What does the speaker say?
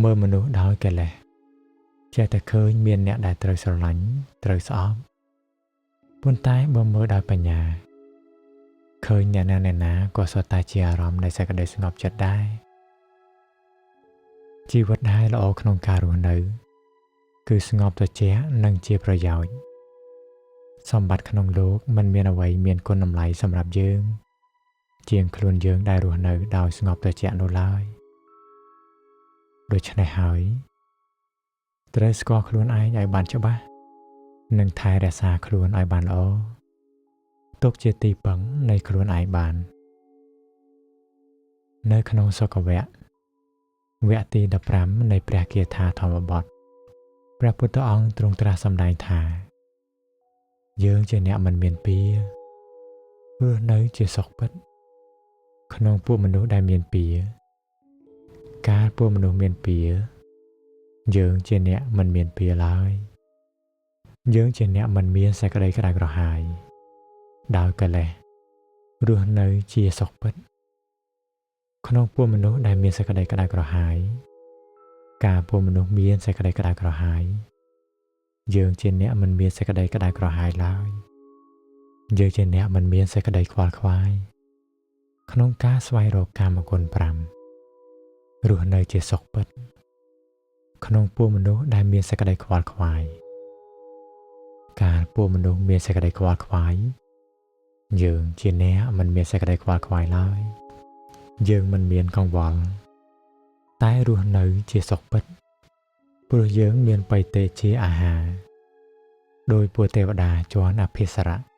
មើលមនុស្សដោយកលេសចេះតែឃើញមានអ្នកដែលត្រូវស្រឡាញ់ត្រូវស្អប់ប៉ុន្តែបើមើលដោយបញ្ញាឃើញអ្នកណាក៏សុទ្ធតែជាអារម្មណ៍នៃសេចក្តីស្ងប់ចិត្តដែរជីវិតដែលល្អក្នុងការរស់នៅគឺស្ងប់ត្រជាក់និងជាប្រយោជន៍សម្បត្តិក្នុងលោកមិនមានអ្វីមានគុណតម្លៃសម្រាប់យើងជាងខ្លួនយើងដែលរស់នៅដោយស្ងប់ត្រជាក់នោះឡើយដូច្នេះហើយត្រូវស្គាល់ខ្លួនឯងឲ្យបានច្បាស់និងថែរក្សាខ្លួនឲ្យបានល្អទុកជាទីពឹងនៃខ្លួនឯងបាននៅក្នុងសុខវគ្គវគ្គទី15នៃព្រះគាថាធម្មបទព្រះពុទ្ធអង្គទ្រង់ត្រាស់សម្ដែងថាយើងជាអ្នកមិនមានពៀរស់នៅជាសុខពិតក្នុងពួកមនុស្សដែលមានពៀរកាលពួកមនុស្សមានពៀរយើងជាអ្នកមិនមានពៀរឡើយយើងជាអ្នកមិនមានសេចក្តីក្តៅក្រហាយដោយកលេសរស់នៅជាសុខពិតក្នុងពួកមនុស្សដែលមានសេចក្តីក្តៅក្រហាយកាលពួកមនុស្សមានសេចក្តីក្តៅក្រហាយយើងជាអ្នកមិនមានសេចក្តីក្តៅក្រហាយឡើយយើងជាអ្នកមិនមានសេចក្តីខ្វល់ខ្វាយក្នុងការស្វែងរកកាមគុណ5រស់នៅជាសុខពិតក្នុងពួកមនុស្សដែលមានសេចក្តីខ្វល់ខ្វាយកាលពួកមនុស្សមានសេចក្តីខ្វល់ខ្វាយយើងជាអ្នកមិនមានសេចក្តីខ្វល់ខ្វាយឡើយយើងមិនមានកង្វល់តែរស់នៅជាសុខពិតព្រោះយើងមានបៃតេជាអាហារដោយពួកទេវតាជាន់អភិសរៈ